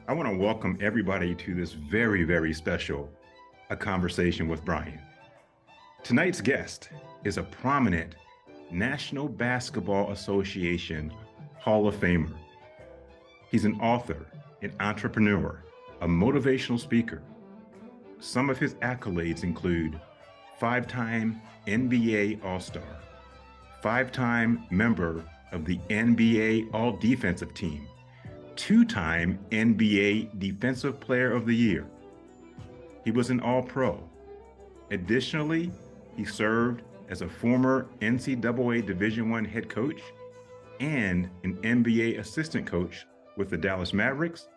I want to welcome everybody to this very, very special A Conversation with Brian. Tonight's guest is a prominent National Basketball Association Hall of Famer. He's an author, an entrepreneur, a motivational speaker. Some of his accolades include five-time NBA All-Star, five-time member of the NBA All-Defensive Team, two-time NBA Defensive Player of the Year. He was an All-Pro. Additionally, he served as a former NCAA Division I head coach and an NBA assistant coach with the Dallas Mavericks,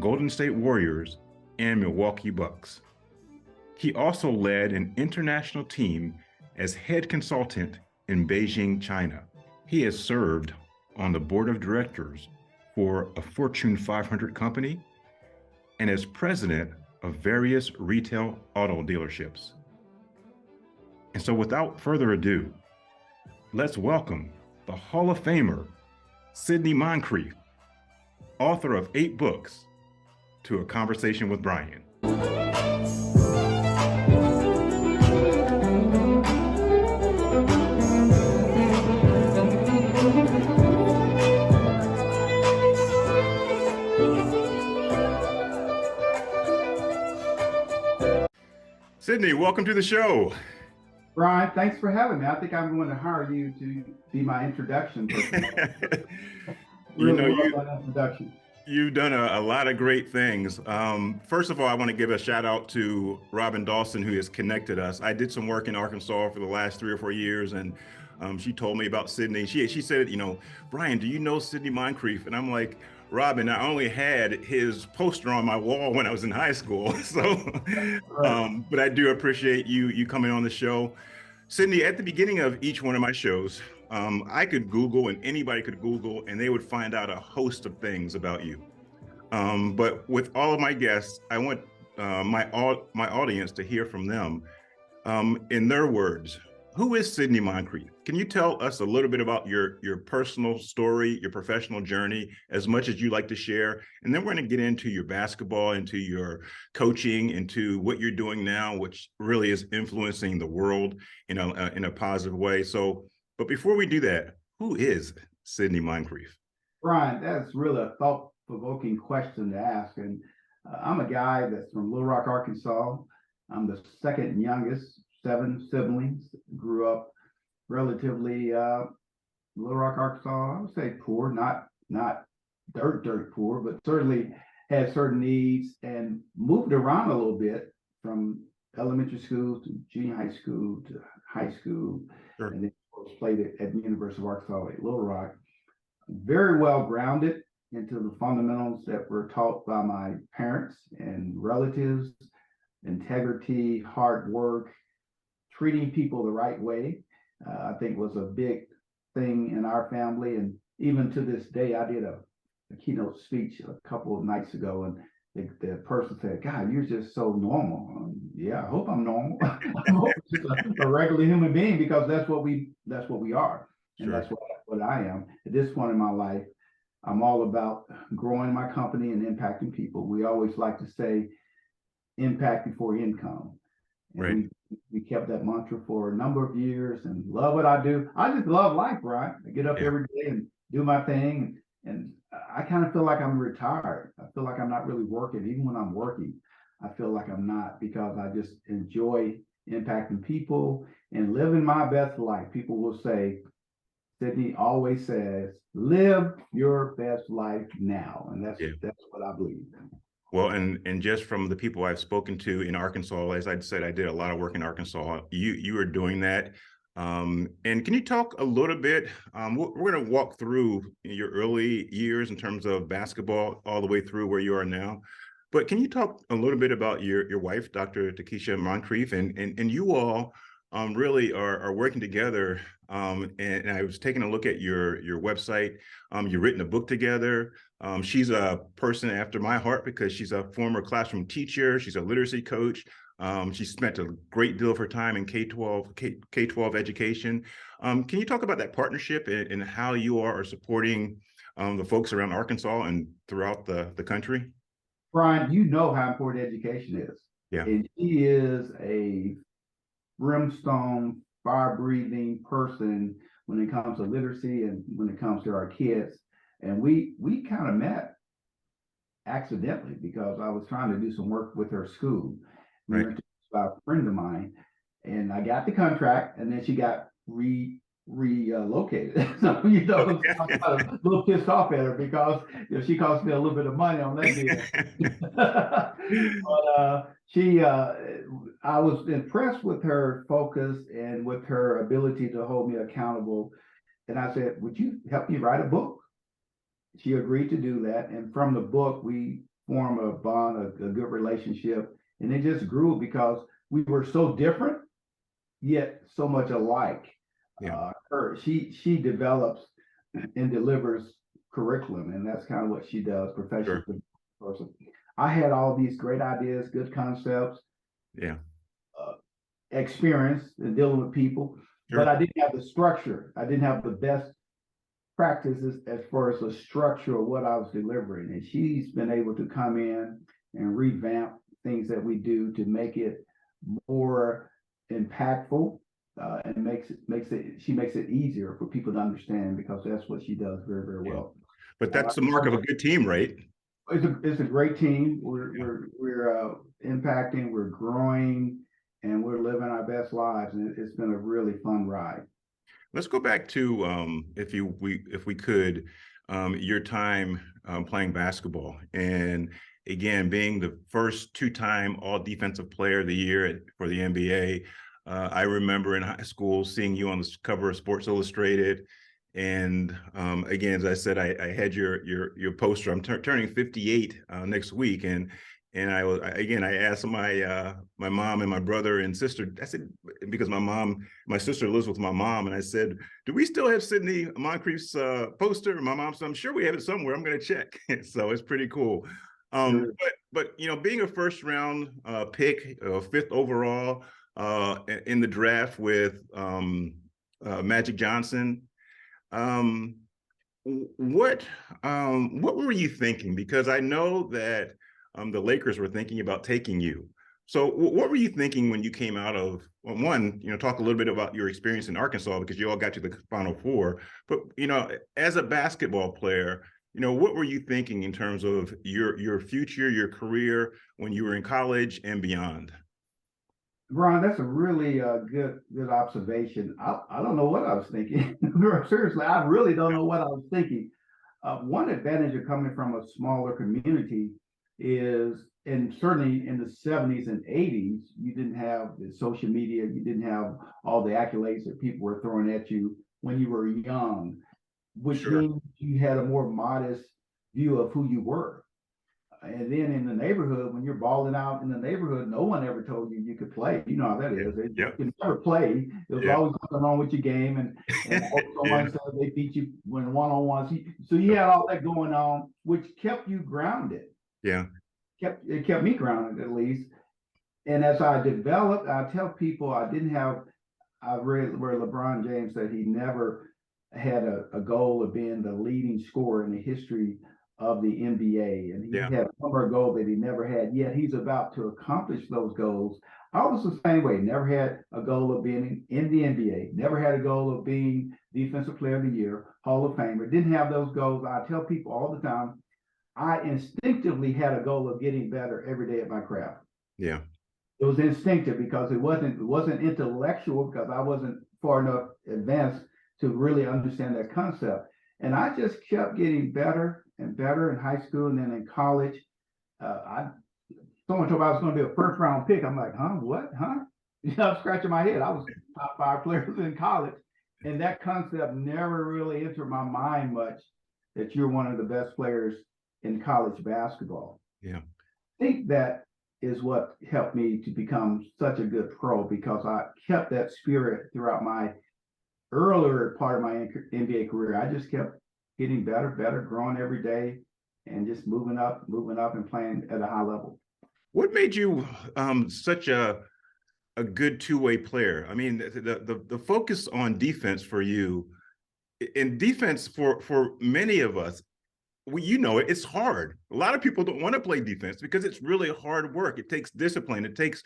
Golden State Warriors, and Milwaukee Bucks. He also led an international team as head consultant in Beijing, China. He has served on the board of directors for a Fortune 500 company and as president of various retail auto dealerships. And so without further ado, let's welcome the Hall of Famer, SIDNEY MONCRIEF, author of 8 books, to A Conversation with Brian. SIDNEY, welcome to the show. Brian, thanks for having me. I think I'm going to hire you to be my introduction. You've done a lot of great things. First of all, I want to give a shout out to Robin Dawson, who has connected us. I did some work in Arkansas for the last 3 or 4 years, and she told me about SIDNEY. She said, Brian, do you know SIDNEY MONCRIEF? And I'm like, Robin, I only had his poster on my wall when I was in high school. So, but I do appreciate you coming on the show. SIDNEY, at the beginning of each one of my shows, I could Google, and anybody could Google, and they would find out a host of things about you. But with all of my guests, I want my audience to hear from them in their words. Who is SIDNEY MONCRIEF? Can you tell us a little bit about your personal story, your professional journey, as much as you like to share? And then we're going to get into your basketball, into your coaching, into what you're doing now, which really is influencing the world in a positive way. So, but before we do that, who is SIDNEY MONCRIEF? Brian, that's really a thought-provoking question to ask. And I'm a guy that's from Little Rock, Arkansas. I'm the second youngest, 7 siblings. Grew up relatively Little Rock, Arkansas. I would say poor, not dirt poor, but certainly had certain needs, and moved around a little bit from elementary school to junior high school to high school. Sure. And then played at the University of Arkansas at Little Rock. Very well grounded into the fundamentals that were taught by my parents and relatives: integrity, hard work, treating people the right way. I think was a big thing in our family. And even to this day, I did a keynote speech a couple of nights ago, and the person said, God, you're just so normal. Yeah, I hope I'm normal. I hope I'm just a regular human being, because that's what we are. And sure. That's what I am. At this point in my life, I'm all about growing my company and impacting people. We always like to say impact before income. Right. We kept that mantra for a number of years, and love what I do. I just love life, right? I get up every day and do my thing, and I kind of feel like I'm retired. I feel like I'm not really working. Even when I'm working, I feel like I'm not, because I just enjoy impacting people and living my best life. People will say, SIDNEY always says, live your best life now. And that's what I believe in. Well, and just from the people I've spoken to in Arkansas, as I said, I did a lot of work in Arkansas. You are doing that. And can you talk a little bit? We're going to walk through your early years in terms of basketball all the way through where you are now. But can you talk a little bit about your wife, Dr. Takesha MONCRIEF, and you all really are working together. And I was taking a look at your website. You've written a book together. She's a person after my heart because she's a former classroom teacher. She's a literacy coach. She spent a great deal of her time in K-12 education. Can you talk about that partnership and how you are supporting the folks around Arkansas and throughout the country? Brian, you know how important education is. Yeah. And she is a brimstone, fire-breathing person when it comes to literacy and when it comes to our kids. And we kind of met accidentally because I was trying to do some work with her school. We Right. were by a friend of mine, and I got the contract, and then she got relocated. So I got a little pissed off at her because she cost me a little bit of money on that deal. But I was impressed with her focus and with her ability to hold me accountable. And I said, "Would you help me write a book?" She agreed to do that, and from the book, we formed a bond, a good relationship, and it just grew because we were so different yet so much alike. Yeah. She develops and delivers curriculum, and that's kind of what she does professionally. Sure. I had all these great ideas, good concepts, Yeah. experience in dealing with people, Sure. but I didn't have the structure. I didn't have the best practices as far as the structure of what I was delivering. And she's been able to come in and revamp things that we do to make it more impactful, and she makes it easier for people to understand because that's what she does very, very well. But that's the mark of a good team, right? It's a great team. We're impacting, we're growing, and we're living our best lives. And it's been a really fun ride. Let's go back to, if we could, your time playing basketball, and again being the first two-time All Defensive Player of the Year for the NBA. I remember in high school seeing you on the cover of Sports Illustrated, and again, as I said, I had your poster. I'm turning 58 next week, and I asked my my mom and my brother and sister. I said, because my sister lives with my mom, and I said, "Do we still have Sydney Moncrief's poster?" And my mom said, "I'm sure we have it somewhere. I'm going to check." So it's pretty cool. But being a first round pick, fifth overall in the draft with Magic Johnson. What were you thinking? Because I know that the Lakers were thinking about taking you. So what were you thinking when you came out of, well, one, talk a little bit about your experience in Arkansas, because you all got to the Final Four, but, as a basketball player, what were you thinking in terms of your future, your career when you were in college and beyond? Ron, that's a really good observation. I don't know what I was thinking. Seriously, I really don't know what I was thinking. One advantage of coming from a smaller community is, and certainly in the 70s and 80s, you didn't have the social media, you didn't have all the accolades that people were throwing at you when you were young, which Sure. means you had a more modest view of who you were. And then in the neighborhood, when you're balling out in the neighborhood, no one ever told you you could play. You know how that is. You can never play. There's always something wrong with your game, and someone said they beat you when one-on-ones. So you had all that going on, which kept you grounded. Yeah. It kept me grounded, at least. And as I developed, I tell people I read where LeBron James said he never had a goal of being the leading scorer in the history of the NBA, and he had a number of goals that he never had, yet he's about to accomplish those goals. I was the same way, never had a goal of being in the NBA, never had a goal of being Defensive Player of the Year, Hall of Famer, didn't have those goals. I tell people all the time, I instinctively had a goal of getting better every day at my craft. Yeah. It was instinctive because it wasn't intellectual, because I wasn't far enough advanced to really understand that concept. And I just kept getting better and better in high school, and then in college. Someone told me I was going to be a first round pick. I'm like, huh? What? Huh? I'm scratching my head. I was top 5 players in college, and that concept never really entered my mind much, that you're one of the best players in college basketball. Yeah. I think that is what helped me to become such a good pro, because I kept that spirit throughout my earlier part of my NBA career. I just kept getting better, growing every day, and just moving up and playing at a high level. What made you such a good two-way player? I mean, the focus on defense for you, in defense for many of us, well, you know it, it's hard. A lot of people don't want to play defense because it's really hard work. It takes discipline. It takes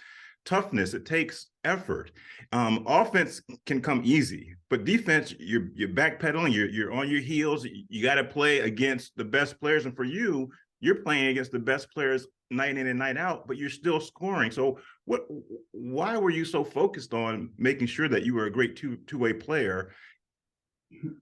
toughness. It takes effort. Offense can come easy, but defense, you're backpedaling. You're on your heels. You got to play against the best players, and for you, you're playing against the best players night in and night out, but you're still scoring. So what? Why were you so focused on making sure that you were a great two-way player?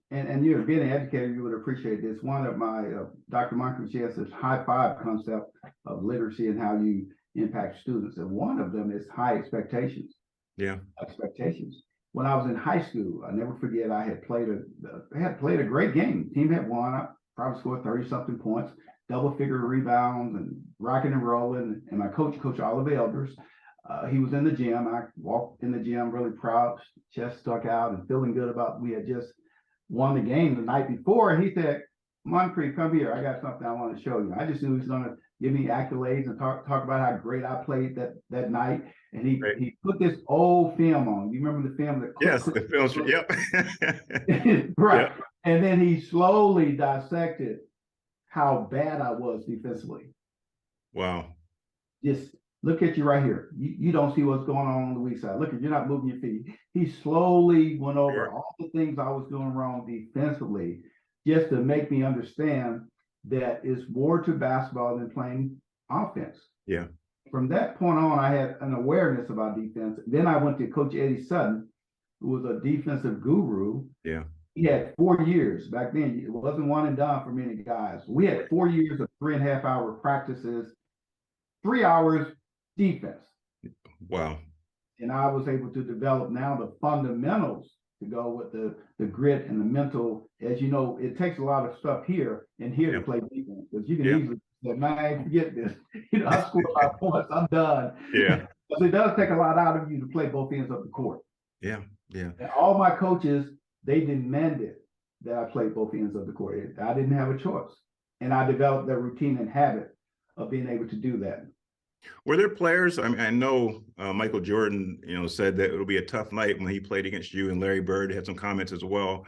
And you're being an educator, you would appreciate this. One of my Dr. MONCRIEF, she has this high five concept of literacy and how you impact students. And one of them is high expectations. Yeah. Expectations. When I was in high school, I never forget, I had played a great game. Team had won. I probably scored 30-something points, double figure rebounds and rocking and rolling. And my coach, Coach Oliver Elders, he was in the gym. I walked in the gym really proud, chest stuck out and feeling good about we had just won the game the night before. And he said, "MONCRIEF, come here. I got something I want to show you." I just knew he was going to give me accolades and talk about how great I played that night. And he put this old film on. You remember the film? Yes, the film. Yep. Right. Yep. And then he slowly dissected how bad I was defensively. Wow. Just look at you right here. You don't see what's going on the weak side. Look, you're not moving your feet. He slowly went over all the things I was doing wrong defensively, just to make me understand that it's more to basketball than playing offense. Yeah. From that point on, I had an awareness about defense. Then I went to Coach Eddie Sutton, who was a defensive guru. Yeah. He had 4 years back then. It wasn't one and done for many guys. We had 4 years of 3.5-hour practices, 3 hours defense. Wow. And I was able to develop now the fundamentals to go with the grit and the mental. As you know, it takes a lot of stuff here to play defense, because you can easily say, "Man, forget this. I scored 5 points. I'm done." Yeah. But it does take a lot out of you to play both ends of the court. Yeah. Yeah. And all my coaches, they demanded that I play both ends of the court. I didn't have a choice. And I developed that routine and habit of being able to do that. Were there players? I mean, I know Michael Jordan, said that it'll be a tough night when he played against you, and Larry Bird had some comments as well.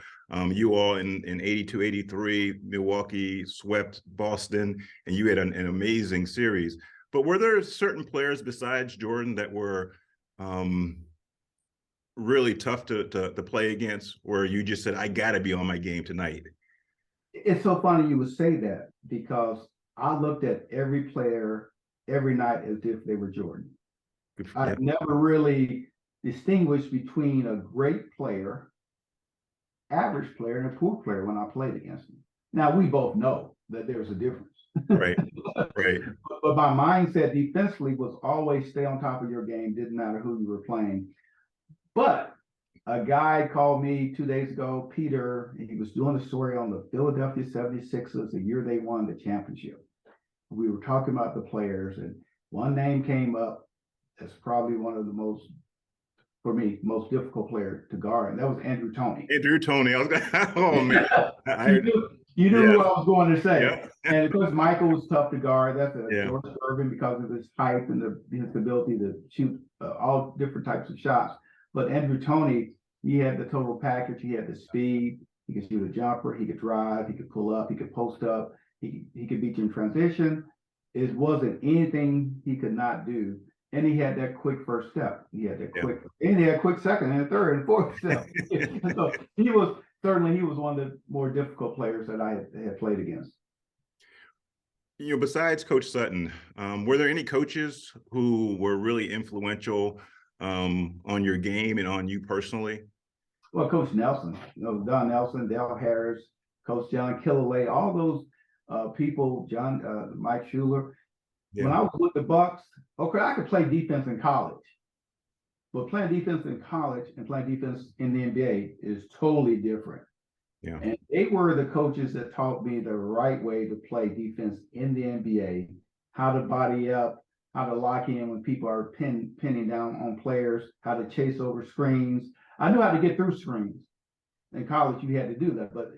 You all in 82, 83, Milwaukee swept Boston, and you had an amazing series. But were there certain players besides Jordan that were really tough to play against, where you just said, "I got to be on my game tonight"? It's so funny you would say that, because I looked at every player every night as if they were Jordan. I never really distinguished between a great player, average player, and a poor player when I played against them. Now, we both know that there's a difference. Right, right. But my mindset defensively was always stay on top of your game, didn't matter who you were playing. But a guy called me 2 days ago, Peter, and he was doing a story on the Philadelphia 76ers, the year they won the championship. We were talking about the players, and one name came up as probably one of the most difficult players to guard, and that was Andrew Toney. Andrew Toney. I was going, oh man. You knew who I was going to say. Yeah. And because Michael was tough to guard, that's George Irvin, because of his height and his ability to shoot all different types of shots. But Andrew Toney, he had the total package. He had the speed. He could shoot a jumper. He could drive. He could pull up. He could post up. He could beat you in transition. It wasn't anything he could not do. And he had that quick first step. He had that quick, and he had quick second and third and fourth step. So he was one of the more difficult players that I had played against. Besides Coach Sutton, were there any coaches who were really influential on your game and on you personally? Well, Coach Nelson, Don Nelson, Dale Harris, Coach John Killalay, all those people, Mike Schuler. Yeah. When I was with the Bucks, okay, I could play defense in college, but playing defense in college and playing defense in the NBA is totally different. Yeah. And they were the coaches that taught me the right way to play defense in the NBA, how to body up, how to lock in when people are pinning down on players, how to chase over screens. I knew how to get through screens. In college, you had to do that, but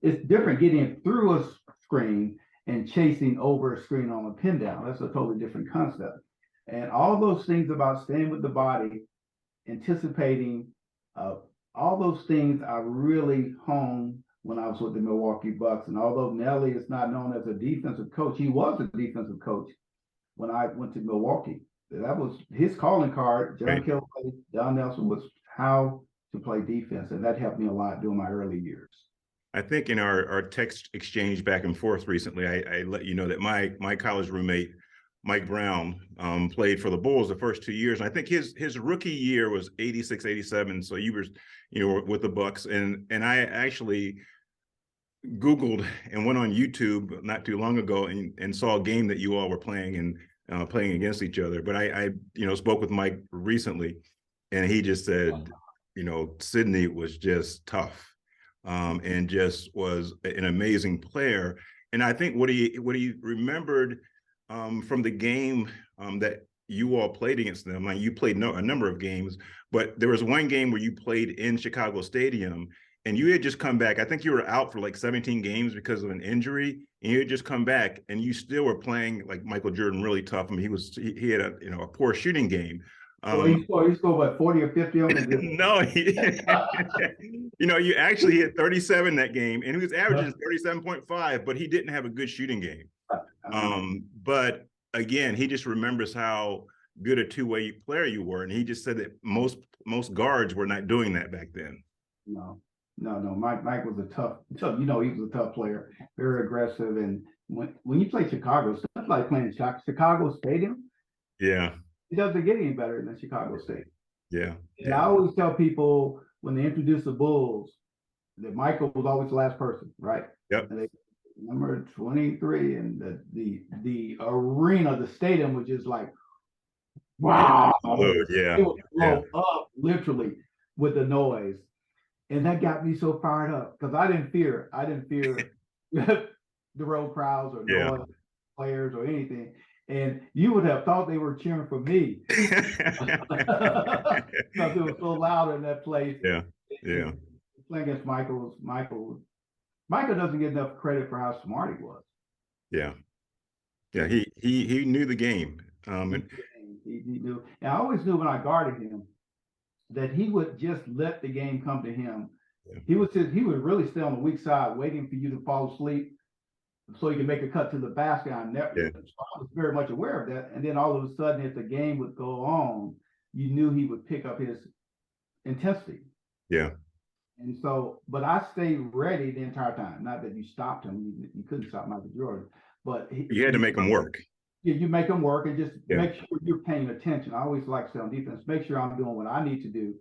it's different getting through a screen and chasing over a screen on a pin down. That's a totally different concept. And all those things about staying with the body, anticipating, all those things I really honed when I was with the Milwaukee Bucks. And although Nelly is not known as a defensive coach, he was a defensive coach when I went to Milwaukee. That was his calling card. John Right. Kelly, Don Nelson, was how to play defense, and that helped me a lot during my early years. I think in our text exchange back and forth recently, I let you know that my college roommate, Mike Brown, played for the Bulls the first 2 years. And I think his rookie year was 86, 87. So you were, with the Bucks. And I actually Googled and went on YouTube not too long ago and saw a game that you all were playing and playing against each other. But I spoke with Mike recently, and he just said, SIDNEY was just tough. And just was an amazing player. And I think what he remembered from the game that you all played against them, like you played a number of games, but there was one game where you played in Chicago Stadium, and you had just come back. I think you were out for like 17 games because of an injury, and you had just come back, and you still were playing like Michael Jordan, really tough. I mean, he had a poor shooting game. He scored what, 40 or 50 on it? No, you actually hit 37 that game, and he was averaging 37.5, but he didn't have a good shooting game. But again, he just remembers how good a two-way player you were, and he just said that most guards were not doing that back then. No. Mike was a tough. He was a tough player, very aggressive, and when you play Chicago, stuff like playing Chicago Stadium. Yeah. It doesn't get any better than Chicago State. Yeah. And I always tell people when they introduce the Bulls that Michael was always the last person, right? Yep. And number 23, and the arena, the stadium was just like, wow. Yeah. It would blow up literally with the noise. And that got me so fired up because I didn't fear the road crowds or noise players or anything. And you would have thought they were cheering for me because it was so loud in that place. Yeah. Playing against Michael doesn't get enough credit for how smart he was. Yeah. He knew the game. He knew. And I always knew when I guarded him that he would just let the game come to him. Yeah. He would really stay on the weak side, waiting for you to fall asleep, so he could make a cut to the basket. I was very much aware of that. And then all of a sudden, if the game would go on, you knew he would pick up his intensity. Yeah. And so, but I stayed ready the entire time. Not that you stopped him. You couldn't stop Michael Jordan. But you had to make him work. Yeah, you make him work and just make sure you're paying attention. I always like to say on defense, make sure I'm doing what I need to do.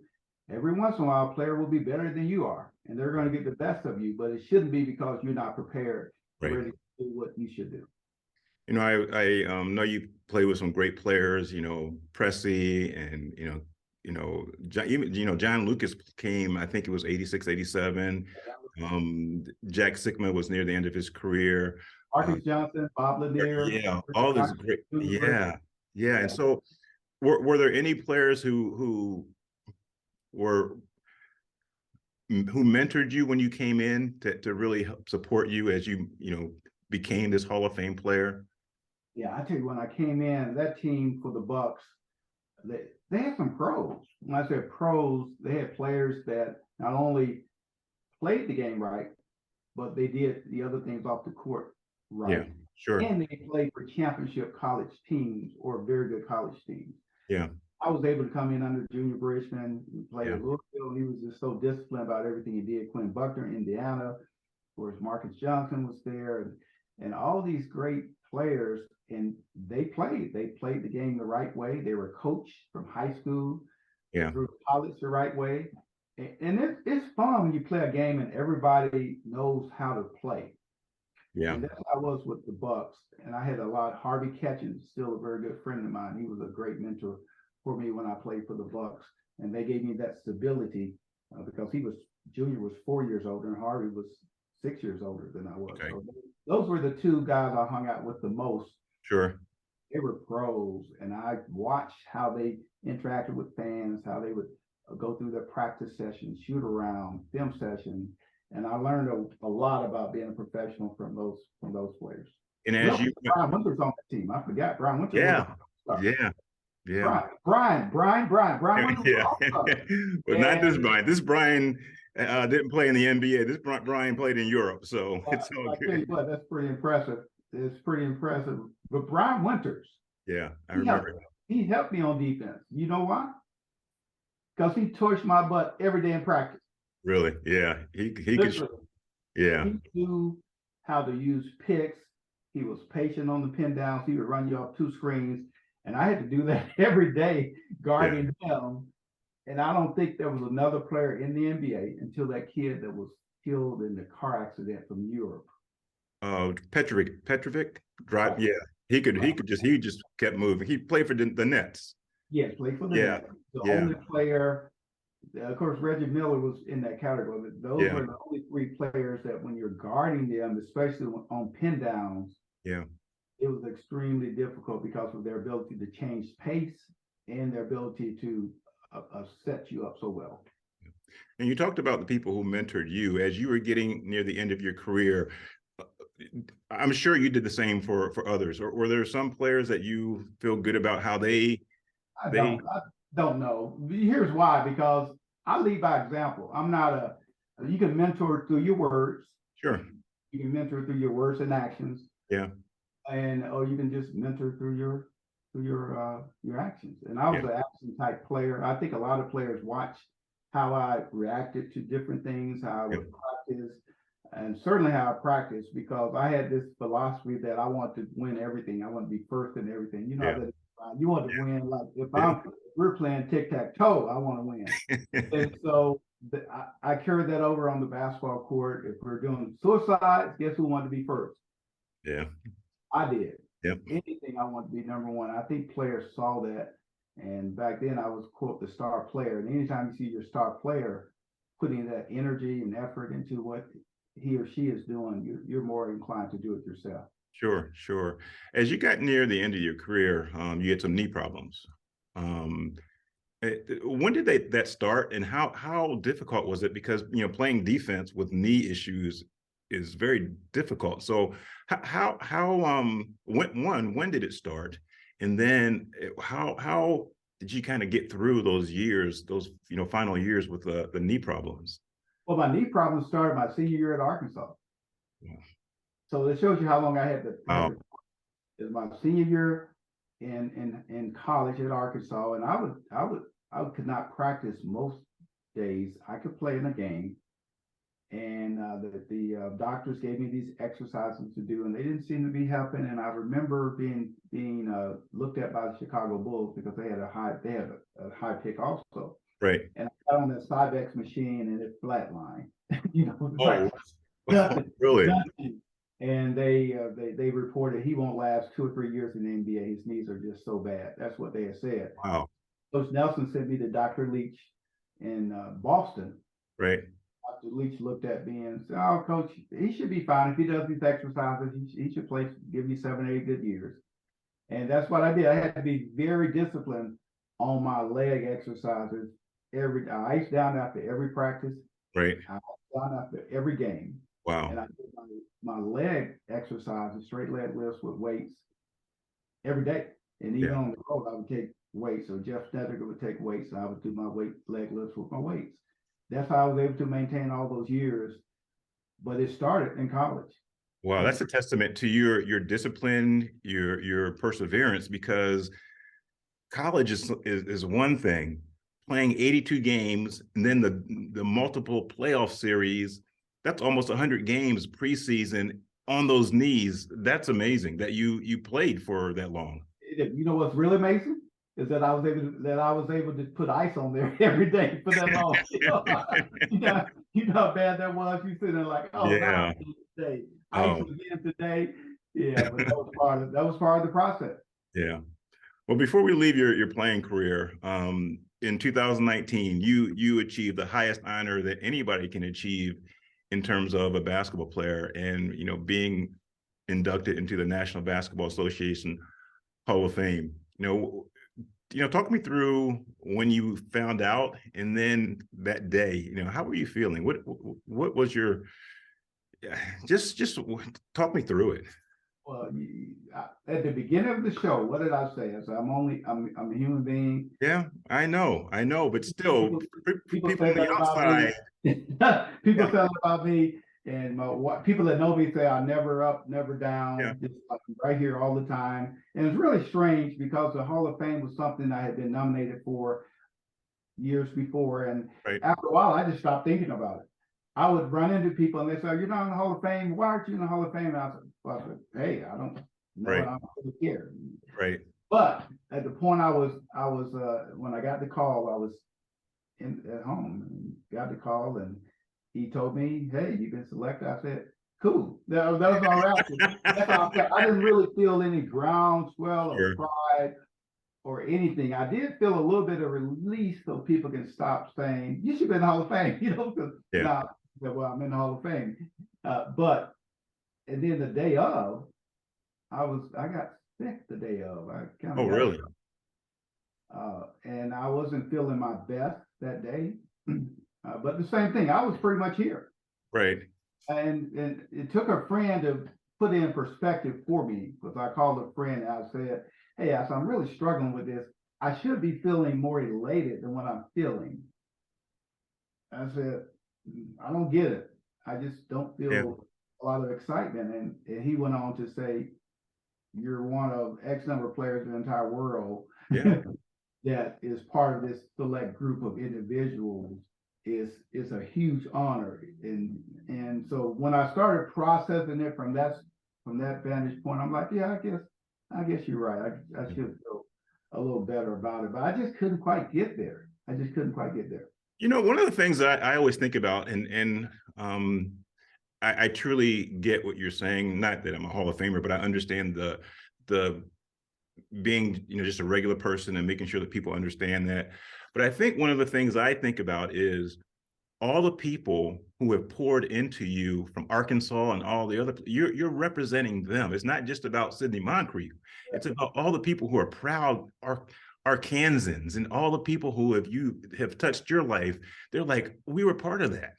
Every once in a while, a player will be better than you are, and they're going to get the best of you, but it shouldn't be because you're not prepared, ready to do what you should do. I know you play with some great players, Pressey and, John Lucas came, I think it was 86, 87. Jack Sikma was near the end of his career. Marcus Johnson, Bob Lanier. Yeah, all this great. Yeah. And so were there any players who mentored you when you came in to really help support you as you became this Hall of Fame player? Yeah, I tell you, when I came in, that team for the Bucks, they had some pros. When I say pros, they had players that not only played the game right, but they did the other things off the court right. Yeah, sure. And they played for championship college teams or very good college teams. Yeah. I was able to come in under Junior Bridgman, played at Louisville, and he was just so disciplined about everything he did. Quinn Buckner, Indiana, of course, Marcus Johnson was there, and all these great players, and they played the game the right way. They were coached from high school through college the right way. And it's fun when you play a game and everybody knows how to play. Yeah. And that's how I was with the Bucks. And I had a lot. Harvey Ketchens, still a very good friend of mine. He was a great mentor for me when I played for the Bucks. And they gave me that stability because Junior was 4 years older and Harvey was 6 years older than I was. Okay. So those were the two guys I hung out with the most. Sure. They were pros, and I watched how they interacted with fans, how they would go through their practice sessions, shoot around, film sessions, and I learned a lot about being a professional from those players. And as Brian Winter's on the team, I forgot Brian Winter. Yeah. Brian Winter. Yeah. But not this Brian. This Brian Didn't play in the NBA. This Brian played in Europe, so it's all I tell good. you what, that's pretty impressive. It's pretty impressive. But Brian Winters, Yeah, I he helped, remember. he helped me on defense. You know why? Because he torched my butt every day in practice. Really? Yeah, he could. Literally, Yeah, he knew how to use picks. He was patient on the pin downs. He would run you off two screens. And I had to do that every day yeah. guarding him. And I don't think there was another player in the NBA until that kid that was killed in the car accident from Europe. Petrovic, drive. Right. Yeah, he just kept moving. He played for the Nets. Yes, played for the Yeah, Nets. The yeah, only player, of course, Reggie Miller was in that category. But those yeah, were the only three players that when you're guarding them, especially on pin downs, yeah. it was extremely difficult because of their ability to change pace and their ability to set you up so well. And you talked about the people who mentored you as you were getting near the end of your career. I'm sure you did the same for others. Or were there some players that you feel good about how they I don't know. Here's why, because I lead by example. I'm not a, you can mentor through your words. Sure. You can mentor through your words and actions. Yeah. And, or you can just mentor through your actions. And I was Yeah. an action type player. I think a lot of players watch how I reacted to different things, how I would practice, and certainly how I practice, because I had this philosophy that I want to win everything. I want to be first in everything. You know, Yeah. that you want to win. Like if Yeah. we're playing tic tac toe, I want to win. And so I carried that over on the basketball court. If we're doing suicides, guess who wanted to be first? Yeah. I did. Yep. Anything I want to be number one. I think players saw that. And back then I was, quote, the star player. And anytime you see your star player putting that energy and effort into what he or she is doing, you're more inclined to do it yourself. Sure, sure. As you got near the end of your career, you had some knee problems. Um, when did that start, and how difficult was it? Because playing defense with knee issues is very difficult. So when did it start, and then how did you kind of get through those years, those final years with the knee problems? Well, my knee problem started my senior year at Arkansas. Yeah. So it shows you how long I had to. Wow. It was my senior year in college at Arkansas, and I could not practice most days. I could play in a game, and the doctors gave me these exercises to do, and they didn't seem to be helping. And I remember being looked at by the Chicago Bulls because they had a high pick also. Right. And I got on that Cybex machine and it flatlined. Oh, nothing, really? nothing. And they reported he won't last 2 or 3 years in the NBA. His knees are just so bad. That's what they had said. Wow. Coach Nelson sent me to Dr. Leach in Boston. Right. Dr. Leach looked at me and said, "Oh, Coach, he should be fine if he does these exercises. He should give you 7 or 8 good years." And that's what I did. I had to be very disciplined on my leg exercises. I iced down after every practice. Right. I iced down after every game. Wow. And I did my leg exercises, straight leg lifts with weights every day. And even on the road, I would take weights. So Jeff Snedeker would take weights, and I would do my leg lifts with my weights. That's how I was able to maintain all those years. But it started in college. Wow, that's a testament to your discipline, your perseverance, because college is one thing, playing 82 games and then the multiple playoff series, that's almost 100 games preseason on those knees. That's amazing that you played for that long. You know what's really amazing is that I was able to put ice on there every day for that long. You know how bad that was. You sitting there like, oh, yeah. Today, ice again today. Yeah, but that was part of the process. Yeah. Well, before we leave your playing career, in 2019, you achieved the highest honor that anybody can achieve in terms of a basketball player, and being inducted into the National Basketball Association Hall of Fame. Talk me through when you found out, and then that day. How were you feeling? What was your just talk me through it. Well, at the beginning of the show, what did I say? I said, I'm a human being. Yeah, I know, but still, People people say on the that about me. outside. People Yeah, say that about me, and what people that know me say I'm never up, never yeah, down, just like right here all the time. And it's really strange because the Hall of Fame was something I had been nominated for years before, and right, after a while, I just stopped thinking about it. I would run into people and they say, "You're not in the Hall of Fame. Why aren't you in the Hall of Fame?" And I said, "Hey, I don't know, right, and I don't really care." right. But at the point I was when I got the call, I was at home and got the call, and he told me, "Hey, you've been selected." I said, "Cool." That was all right. That's how I felt. I didn't really feel any groundswell of Sure. pride or anything. I did feel a little bit of release so people can stop saying, "You should be in the Hall of Fame," because Yeah. now, well, I'm in the Hall of Fame. But and then the day of, I got sick the day of. I kind Oh, of got really? and I wasn't feeling my best that day. But the same thing, I was pretty much here. Right. And it took a friend to put in perspective for me, because I called a friend and I said, "Hey, I said, I'm really struggling with this. I should be feeling more elated than what I'm feeling." I said, "I don't get it. I just don't Yeah. feel a lot of excitement." And he went on to say, "You're one of X number of players in the entire world Yeah. that is part of this select group of individuals is a huge honor." And so when I started processing it from that vantage point, I'm like, yeah, I guess you're right. I should feel a little better about it, but I just couldn't quite get there. I just couldn't quite get there. One of the things that I always think about, and I truly get what you're saying. Not that I'm a Hall of Famer, but I understand the being, just a regular person and making sure that people understand that. But I think one of the things I think about is all the people who have poured into you from Arkansas and all the other, you're representing them. It's not just about SIDNEY Moncrief. It's about all the people who are proud Arkansans and all the people who have touched your life. They're like, we were part of that.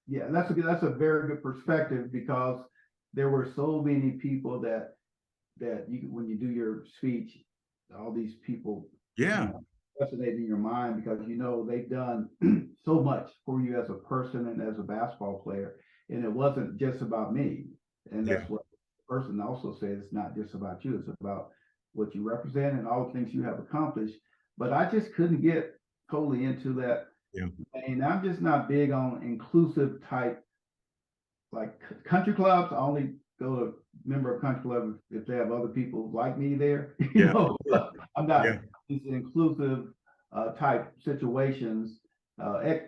Yeah, that's a very good perspective, because there were so many people that you, when you do your speech, all these people kind Yeah, of resonate in your mind, because they've done so much for you as a person and as a basketball player. And it wasn't just about me. And yeah, that's what the person also said. It's not just about you, it's about what you represent and all the things you have accomplished. But I just couldn't get totally into that. yeah, And I'm just not big on inclusive type, like country clubs. I only go to member of country club if they have other people like me there. yeah, sure. I'm Yeah, not these inclusive type situations,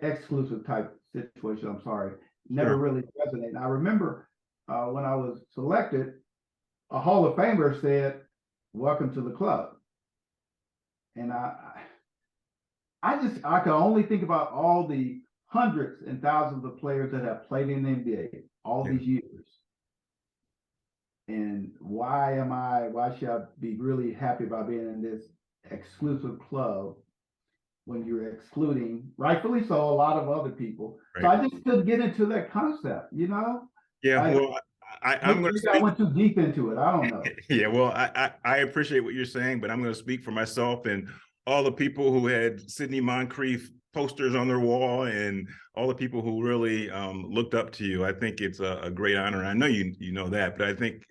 exclusive type situations. I'm sorry, never sure. really resonate. And I remember when I was selected, a Hall of Famer said, "Welcome to the club," and I can only think about all the hundreds and thousands of players that have played in the NBA all Yeah, these years. And why should I be really happy about being in this exclusive club when you're excluding, rightfully so, a lot of other people? So right. I just couldn't get into that concept. Yeah, I well, I'm going to maybe I speak. went too deep into it. I don't know. Yeah, well, I appreciate what you're saying, but I'm going to speak for myself and all the people who had SIDNEY Moncrief posters on their wall and all the people who really looked up to you. I think it's a great honor. I know you know that, but I think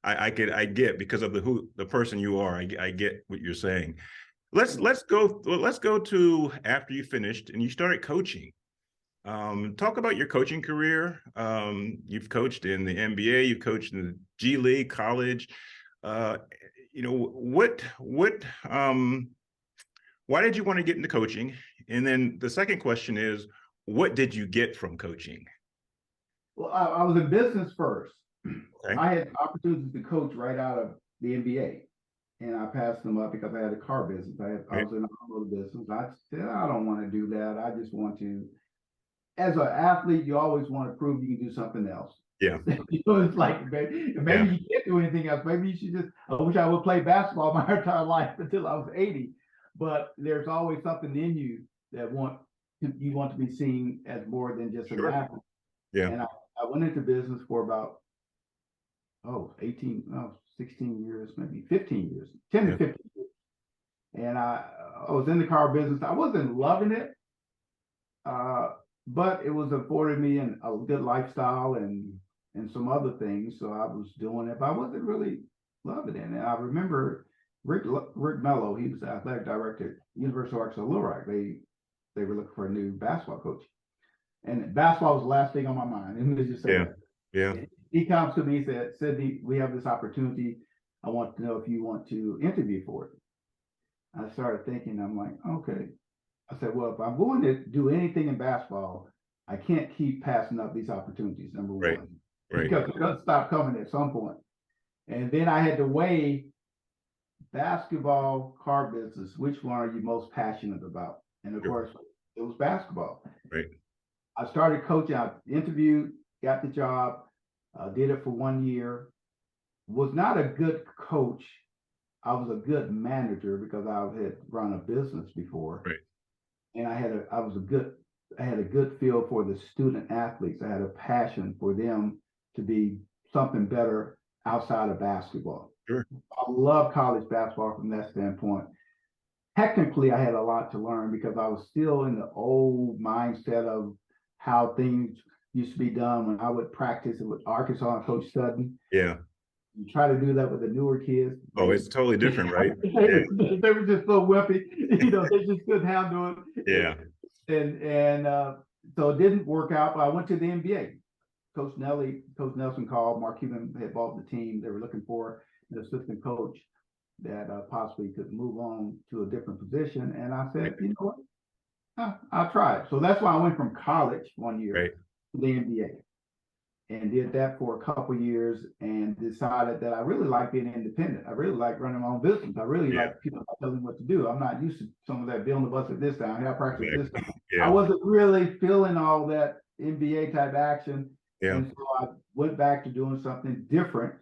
I get, because of the person you are. I get what you're saying. Let's go to after you finished and you started coaching. Talk about your coaching career. You've coached in the NBA, you've coached in the G League, college. Uh, why did you want to get into coaching? And then the second question is, what did you get from coaching? Well, I was in business first. Okay. I had opportunities to coach right out of the NBA, and I passed them up because I had a car business. I Right. was in the automotive business. I said, I don't want to do that. I just want to, as an athlete, you always want to prove you can do something else. Yeah. It's like, maybe Yeah. you can't do anything else. Maybe you should just, I wish I would play basketball my entire life until I was 80. But there's always something in you that you want to be seen as more than just an Sure. athlete. Yeah. And I went into business for about 18, 16 years, maybe 15 years, 10 to 15 years. And I was in the car business. I wasn't loving it, but it was affording me a good lifestyle and some other things. So I was doing it, but I wasn't really loving it. And I remember Rick Mello, he was the athletic director at University of Arkansas Little Rock. They were looking for a new basketball coach. And basketball was the last thing on my mind. And he just said, he comes to me and said, "Sidney, we have this opportunity. I want to know if you want to interview for it." I started thinking, I'm like, okay. I said, well, if I'm going to do anything in basketball, I can't keep passing up these opportunities, number one. Because it doesn't stop coming at some point. And then I had to weigh basketball, car business. Which one are you most passionate about? And of course, it was basketball. I started coaching. I interviewed, got the job, did it for 1 year. Was not a good coach. I was a good manager because I had run a business before, and I had a good feel for the student athletes. I had a passion for them to be something better outside of basketball. I love college basketball from that standpoint. Technically, I had a lot to learn because I was still in the old mindset of how things used to be done when I would practice with Arkansas and Coach Sutton. You try to do that with the newer kids. Oh, it's totally different, right? They were just so wimpy, they just couldn't handle it. And so it didn't work out, but I went to the NBA. Coach Nelson called. Mark Cuban had bought the team. They were looking for an assistant coach that possibly could move on to a different position. And I said, you know what? I'll try it. So that's why I went from college 1 year to the NBA. And did that for a couple of years and decided that I really like being independent. I really like running my own business. I really like people telling me what to do. I'm not used to some of that building the bus at this time, have practice this time. I wasn't really feeling all that NBA type action. And so I went back to doing something different.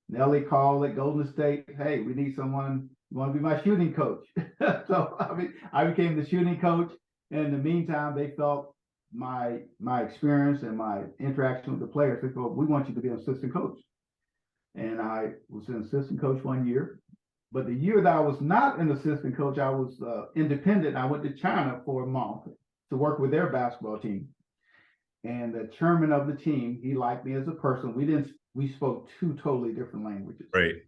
Nelly called at Golden State, "Hey, we need someone, you want to be my shooting coach?" So I became the shooting coach. In the meantime, they felt my experience and my interaction with the players, they thought, "We want you to be an assistant coach." And I was an assistant coach 1 year. But the year that I was not an assistant coach, I was independent. I went to China for a month to work with their basketball team. And the chairman of the team, he liked me as a person. We spoke two totally different languages. I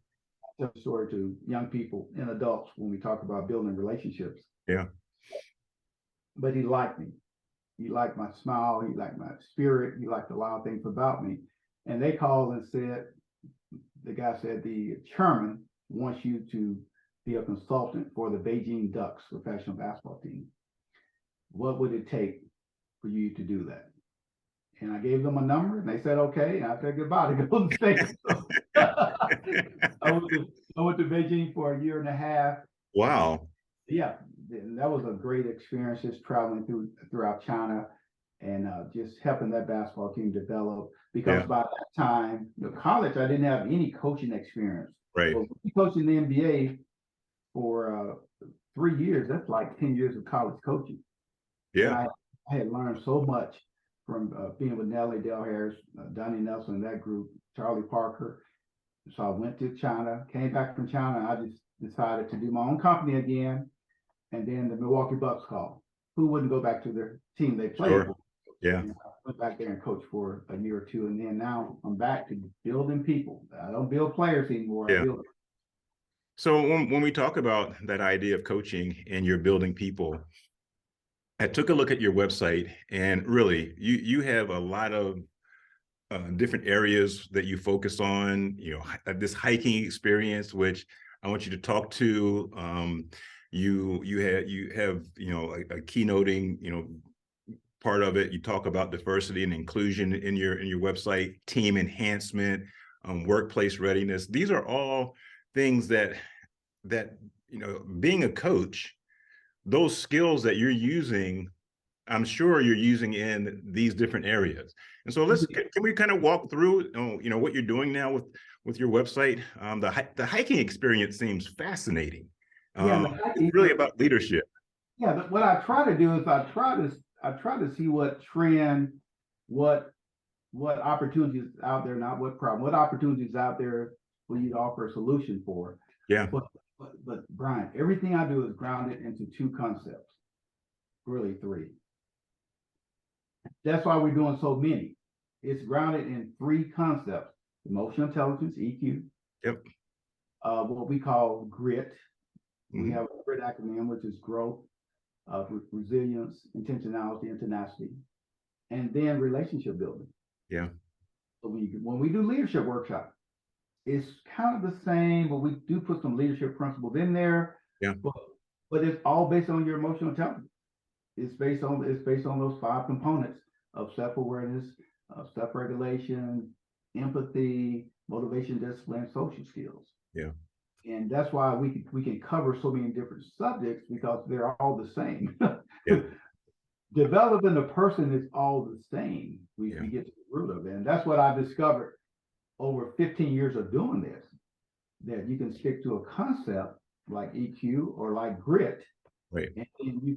tell the story to young people and adults when we talk about building relationships. But he liked me. He liked my smile. He liked my spirit. He liked a lot of things about me. And they called and said, the guy said, "The chairman wants you to be a consultant for the Beijing Ducks professional basketball team. What would it take for you to do that?" And I gave them a number, and they said, okay. And I said goodbye to Golden State. So I went to Beijing for a year and a half. Wow. And that was a great experience, just traveling throughout China and just helping that basketball team develop. Because by that time, college, I didn't have any coaching experience. So coaching the NBA for 3 years, that's like 10 years of college coaching. I had learned so much from being with Nellie, Dale Harris, Donnie Nelson, and that group, Charlie Parker. So I went to China, came back from China, and I just decided to do my own company again. And then the Milwaukee Bucks called. Who wouldn't go back to their team they played for? And I went back there and coached for a year or two. And then now I'm back to building people. I don't build players anymore. I build. So when we talk about that idea of coaching and you're building people, I took a look at your website, and really you have a lot of different areas that you focus on, this hiking experience, which I want you to talk to. You have a keynoting, part of it. You talk about diversity and inclusion in your website, team enhancement, workplace readiness. These are all things that being a coach, those skills that you're using, I'm sure you're using in these different areas. And so can we kind of walk through, what you're doing now with your website? The hiking experience seems fascinating. It's really about leadership. Yeah, but what I try to do is I try to see what trend, what what opportunities out there, not what problem, what opportunities out there will you offer a solution for? Yeah. But Brian, everything I do is grounded into two concepts, really three. That's why we're doing so many. It's grounded in three concepts: emotional intelligence, EQ. Yep. What we call grit. We have a grit acronym, which is growth, resilience, intentionality, and tenacity, and then relationship building. Yeah. So when we do leadership workshops, it's kind of the same, but we do put some leadership principles in there. Yeah. But it's all based on your emotional intelligence. It's based on those 5 components of self-awareness, self-regulation, empathy, motivation, discipline, social skills. Yeah. And that's why we can cover so many different subjects, because they're all the same. Yeah. Developing a person is all the same. We get to the root of it. And that's what I've discovered over 15 years of doing this, that you can stick to a concept like EQ or like grit. Right. And you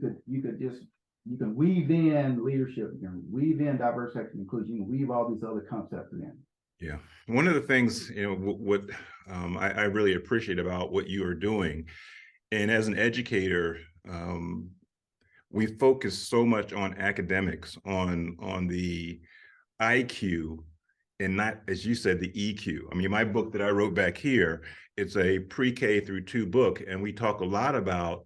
can weave in leadership, you can weave in diverse equity inclusion, you can weave all these other concepts in. Yeah. One of the things, what I really appreciate about what you are doing, and as an educator, we focus so much on academics, on the IQ, and not, as you said, the EQ. I mean, my book that I wrote back here, it's a pre-K through 2 book, and we talk a lot about,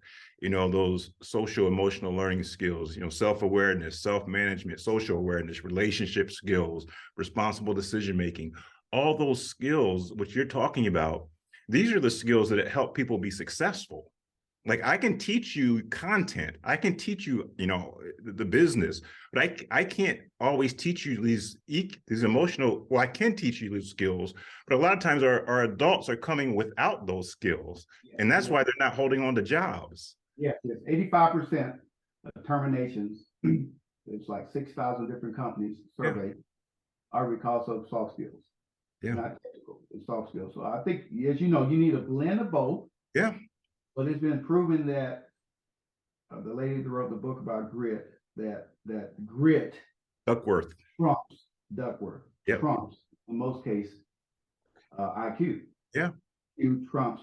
those social emotional learning skills, self-awareness, self-management, social awareness, relationship skills, responsible decision-making, all those skills, which you're talking about. These are the skills that help people be successful. Like, I can teach you content, I can teach you, the business, but I can't always teach you these emotional, well, I can teach you these skills, but a lot of times our adults are coming without those skills. And that's why they're not holding on to jobs. Yes, 85% of terminations, it's like 6,000 different companies surveyed, are because of soft skills. Yeah. Not technical, it's soft skills. So I think, as you know, you need a blend of both. Yeah. But it's been proven that the lady that wrote the book about grit, that grit Duckworth trumps, in most cases, IQ. Yeah. IQ trumps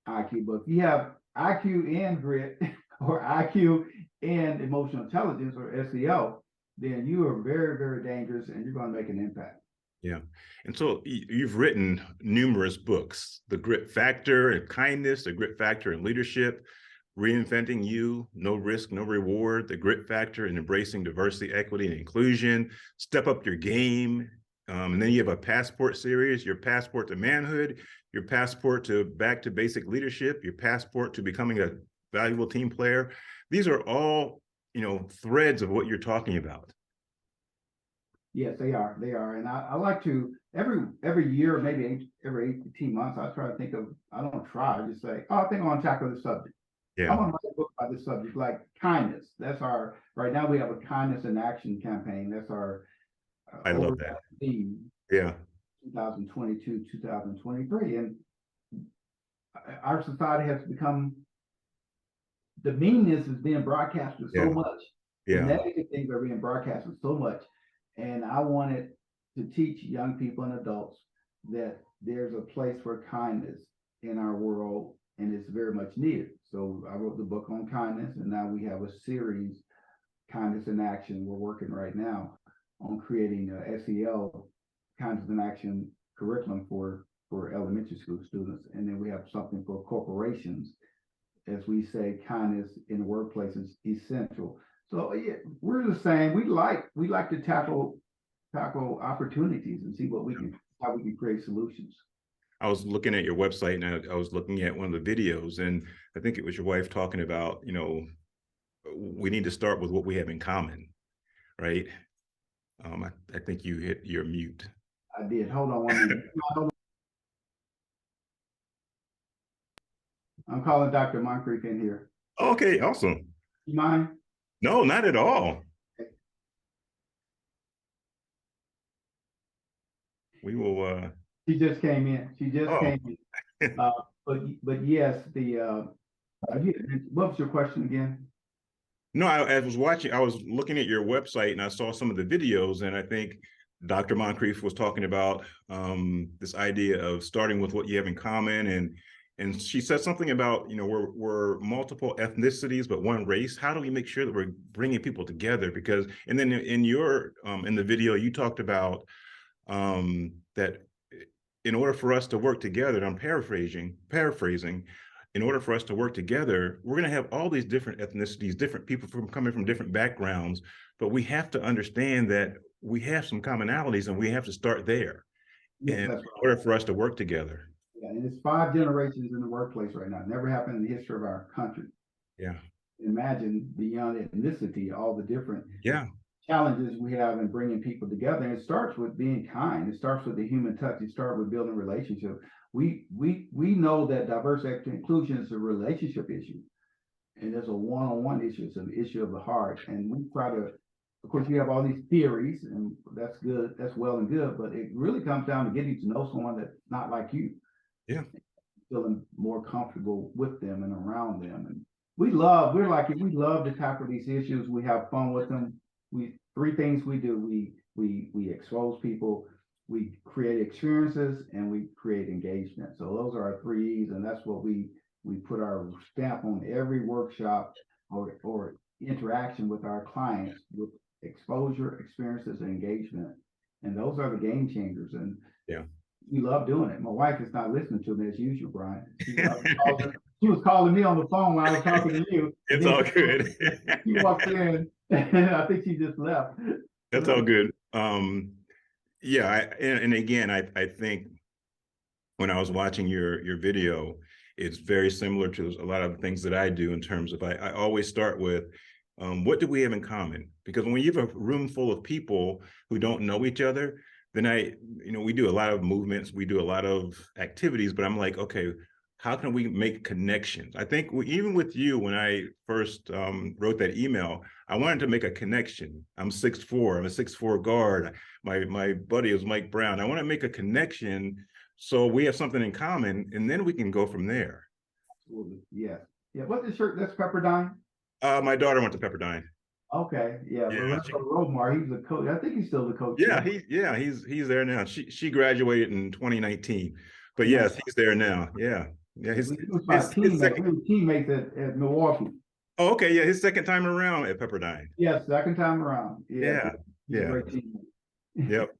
IQ. But if you have IQ and grit, or IQ and emotional intelligence, or SEL, then you are very, very dangerous, and you're going to make an impact. Yeah. And so you've written numerous books: The Grit Factor in Kindness, The Grit Factor in Leadership, Reinventing You, No Risk, No Reward, The Grit Factor in Embracing Diversity, Equity, and Inclusion, Step Up Your Game. And then you have a passport series: Your Passport to Manhood, Your Passport to Back to Basic Leadership, Your Passport to Becoming a Valuable Team Player. These are all, threads of what you're talking about. Yes, they are. And I like to, every year, maybe every 18 months, I try to think of, I don't try, I just say, I think I want to tackle this subject. Yeah. I want to write a book about this subject, like kindness. That's right now we have a kindness in action campaign. That's our I love that theme. Yeah. 2022, 2023. And our society has become, the meanness is being broadcasted so much. The negative things are being broadcasted so much. And I wanted to teach young people and adults that there's a place for kindness in our world, and it's very much needed. So I wrote the book on kindness, and now we have a series, Kindness in Action. We're working right now on creating a SEL, Kindness in Action curriculum for elementary school students. And then we have something for corporations. As we say, kindness in the workplace is essential. So yeah, we're the same. We like to tackle opportunities and see how we can create solutions. I was looking at your website, and I was looking at one of the videos, and I think it was your wife talking about, we need to start with what we have in common, right? I think you hit your mute. I did. Hold on 1 minute. I'm calling Dr. MONCRIEF in here. Okay, awesome. You mind? No, not at all. We will. She just came in. Came in. But yes, what was your question again? No, I was watching. I was looking at your website, and I saw some of the videos, and I think Dr. Moncrief was talking about this idea of starting with what you have in common, and she said something about, you know, we're multiple ethnicities but one race. How do we make sure that we're bringing people together? Because, and then in your in the video you talked about that in order for us to work together, and I'm paraphrasing, in order for us to work together, we're going to have all these different ethnicities, different people coming from different backgrounds, but we have to understand that we have some commonalities and we have to start there. Yes, in that's right. order for us to work together. Yeah, and it's 5 generations in the workplace right now. It never happened in the history of our country. Yeah. Imagine beyond ethnicity, all the different challenges we have in bringing people together. And it starts with being kind. It starts with the human touch. It starts with building relationships. We know that diverse equity inclusion is a relationship issue, and it's a one-on-one issue. It's an issue of the heart. And we try to, of course, you have all these theories, and that's good. That's well and good. But it really comes down to getting to know someone that's not like you. Yeah. Feeling more comfortable with them and around them. And we love to tackle these issues. We have fun with them. Three things we do. We expose people, we create experiences, and we create engagement. So those are our 3 E's, and that's what we put our stamp on every workshop or interaction with our clients, with exposure, experiences, and engagement. And those are the game changers. And we love doing it. My wife is not listening to me as usual, Brian. She was calling me on the phone when I was talking to you. It's all good. She walked in, and I think she just left. That's all good. Yeah, and again, I think when I was watching your video, it's very similar to a lot of the things that I do in terms of I always start with what do we have in common? Because when you have a room full of people who don't know each other, then we do a lot of movements, we do a lot of activities, but I'm like, okay, how can we make connections? I think even with you, when I first wrote that email, I wanted to make a connection. I'm 6'4", I'm a 6'4" guard. My buddy is Mike Brown. I want to make a connection so we have something in common, and then we can go from there. Absolutely, yeah. Yeah, what's the shirt? That's Pepperdine? My daughter went to Pepperdine. Okay, yeah. Lorenzo Romar, he's the coach. I think he's still the coach. Yeah, he's there now. She graduated in 2019, but yes, he's there now. Yeah. His teammates at Milwaukee. Oh, okay, yeah, his second time around at Pepperdine. Yeah, second time around. Yeah. Great teammate. Yep.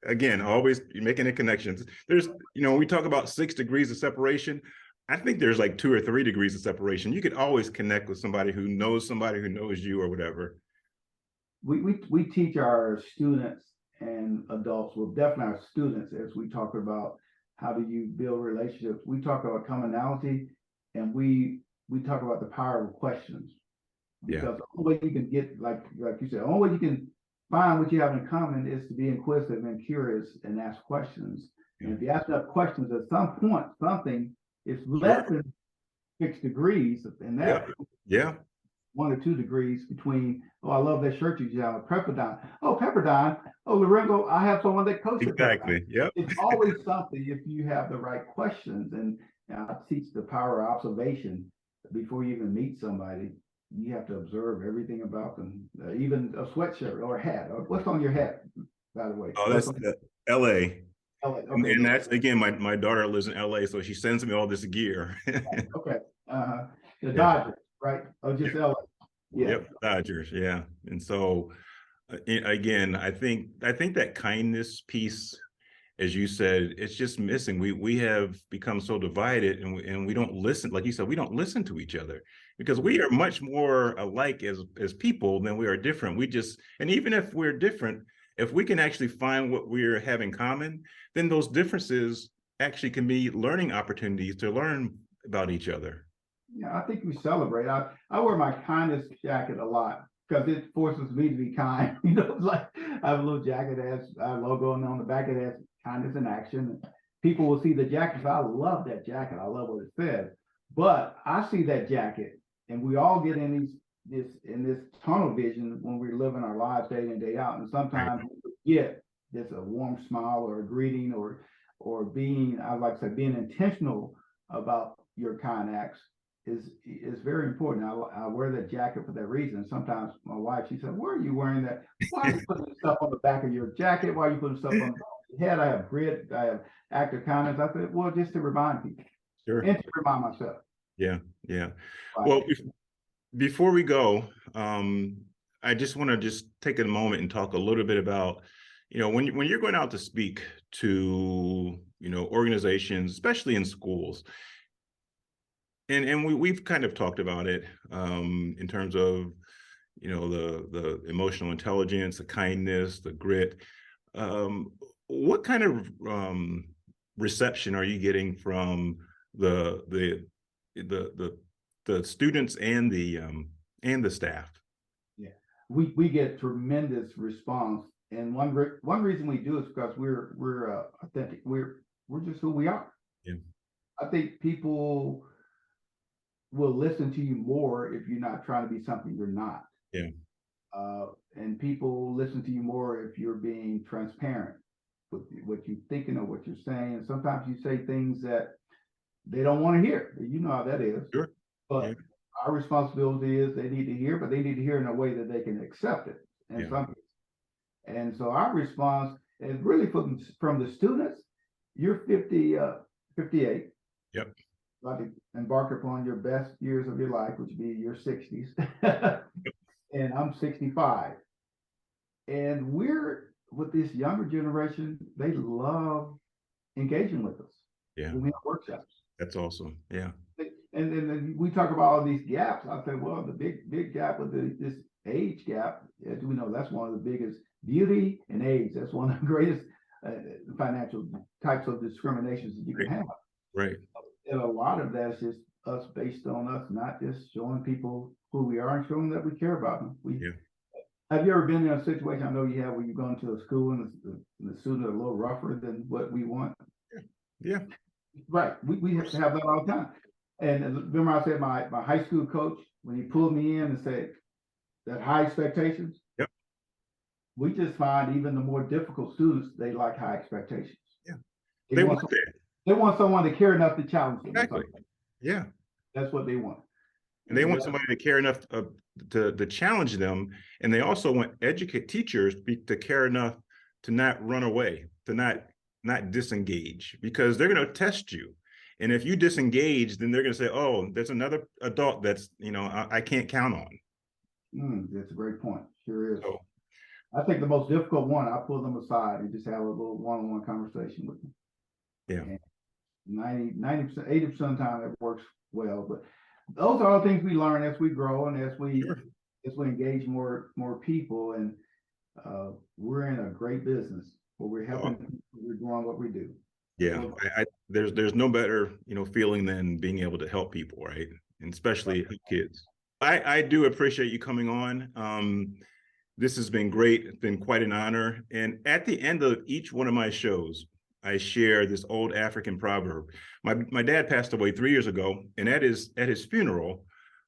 Again, always making the connections. There's, we talk about 6 degrees of separation. I think there's like 2 or 3 degrees of separation. You could always connect with somebody who knows you or whatever. We teach our students and adults, well, definitely our students, as we talk about how do you build relationships. We talk about commonality, and we talk about the power of questions. Because the only way you can get, like you said, the only way you can find what you have in common is to be inquisitive and curious and ask questions. And if you ask enough questions, at some point, something is less than 6 degrees, and that 1 or 2 degrees between, oh, I love that shirt you have, Pepperdine. Oh, Pepperdine. Oh, Lorenzo, I have someone that coaches. Exactly. Yep. It's always something if you have the right questions. And I teach the power of observation. Before you even meet somebody, you have to observe everything about them, even a sweatshirt or a hat. What's on your hat, by the way? Oh, that's LA. Okay. And that's, again, my daughter lives in LA, so she sends me all this gear. Okay. The Dodgers, right? Oh, just LA. Yeah. Yep, Dodgers. Yeah. And so, again, I think that kindness piece, as you said, it's just missing. We have become so divided, and we don't listen. Like you said, we don't listen to each other because we are much more alike as people than we are different. And even if we're different, if we can actually find what we have in common, then those differences actually can be learning opportunities to learn about each other. Yeah, I think we celebrate. I wear my kindness jacket a lot because it forces me to be kind. Like I have a little jacket that has our logo on the back of it, has kindness in action. People will see the jacket. So I love that jacket. I love what it says. But I see that jacket, and we all get in this tunnel vision when we're living our lives day in and day out. And sometimes we forget there's a warm smile or a greeting or being, I like to say, being intentional about your kind acts. is very important. I wear that jacket for that reason. Sometimes my wife, she said, "Why are you wearing that? Why are you putting stuff on the back of your jacket? Why are you putting stuff on the back of your head?" I have grit, I have active comments. I said, "Well, just to remind people Sure. and to remind myself." Yeah, yeah. Right. Well, before we go, I just want to just take a moment and talk a little bit about, when you're going out to speak to, organizations, especially in schools, and we've kind of talked about it in terms of, the emotional intelligence, the kindness, the grit. What kind of reception are you getting from the the the students and the staff? Yeah, we get tremendous response, and one reason we do is because we're authentic. We're just who we are. Yeah. I think people will listen to you more if you're not trying to be something you're not. Yeah. And people listen to you more if you're being transparent with what you're thinking or what you're saying. And sometimes you say things that they don't want to hear. You know how that is. Sure. But Yeah. our responsibility is they need to hear, but they need to hear in a way that they can accept it. And Yeah. and so our response is really from the students. You're 50, 58. Yep. About to embark upon your best years of your life, which would be your 60s. And I'm 65. And we're with this younger generation, they love engaging with us. Yeah. When we have workshops. That's awesome. Yeah. And then we talk about all these gaps. I say, well, the big gap with this age gap, as we know, that's one of the biggest. Beauty and age, that's one of the greatest financial types of discriminations that you can have. Right. And a lot of that's just us based on us, not just showing people who we are and showing that we care about them. Have you ever been in a situation, I know you have, where you've gone to a school and the students are a little rougher than what we want? Yeah. Right. We have to have that all the time. And remember I said my high school coach, when he pulled me in and said that high expectations. Yep. We just find even the more difficult students, they like high expectations. Yeah. They want that. They want someone to care enough to challenge them. Exactly. Yeah. That's what they want. And they want somebody to care enough to challenge them. And they also want teachers to care enough to not run away, to not disengage, because they're going to test you. And if you disengage, then they're going to say, oh, there's another adult that's, I can't count on. That's a great point. Sure is. So, I think the most difficult one, I pull them aside and just have a little one-on-one conversation with them. Yeah. And 90%, 80% of the time it works well. But those are all things we learn as we grow and as we engage more people. And we're in a great business where we're helping people, we're doing what we do. Yeah, there's no better, feeling than being able to help people, right? And especially kids. I do appreciate you coming on. This has been great. It's been quite an honor. And at the end of each one of my shows, I share this old African proverb. My dad passed away 3 years ago, and at his funeral,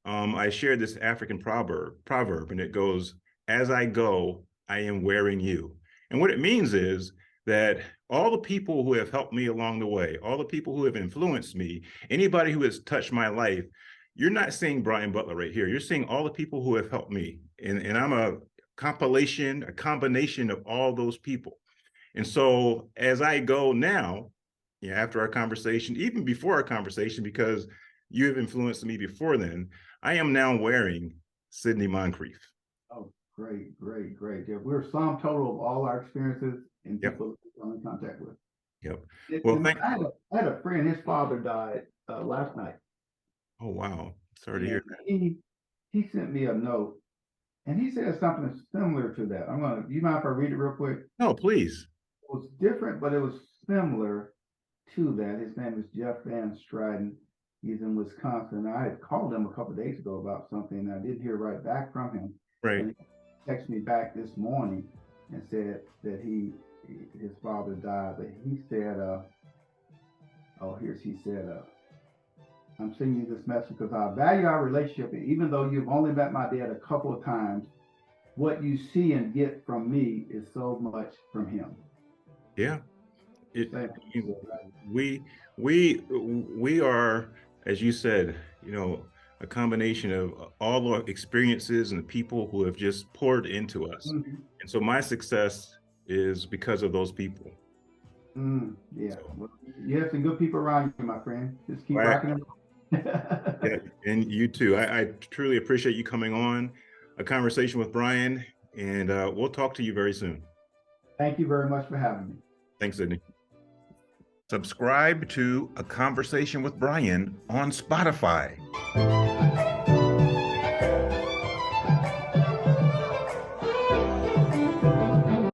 I shared this African proverb, and it goes, "As I go, I am wearing you." And what it means is that all the people who have helped me along the way, all the people who have influenced me, anybody who has touched my life, you're not seeing Brian Butler right here. You're seeing all the people who have helped me. And I'm a combination of all those people. And so as I go now, after our conversation, even before our conversation, because you have influenced me before then, I am now wearing SIDNEY MONCRIEF. Oh, great. Yeah, we're sum total of all our experiences and people that we're in contact with. Yep. Well, I had a friend, his father died last night. Oh, wow. Sorry to hear that. He sent me a note and he said something similar to that. You mind if I read it real quick? No, please. It was different, but it was similar to that. His name is Jeff Van Stratton. He's in Wisconsin. I had called him a couple of days ago about something, and I didn't hear right back from him. Right. And he texted me back this morning and said that his father died. But he said, he said, "I'm sending you this message because I value our relationship. And even though you've only met my dad a couple of times, what you see and get from me is so much from him." Yeah. We are, as you said, a combination of all our experiences and the people who have just poured into us. Mhm. And so my success is because of those people. Yeah, So, well, you have some good people around you, my friend. Just keep I, rocking and yeah, rolling. and you too. I truly appreciate you coming on a conversation with Brian, and we'll talk to you very soon. Thank you very much for having me. Thanks, Sydney. Subscribe to A Conversation with Brian on Spotify.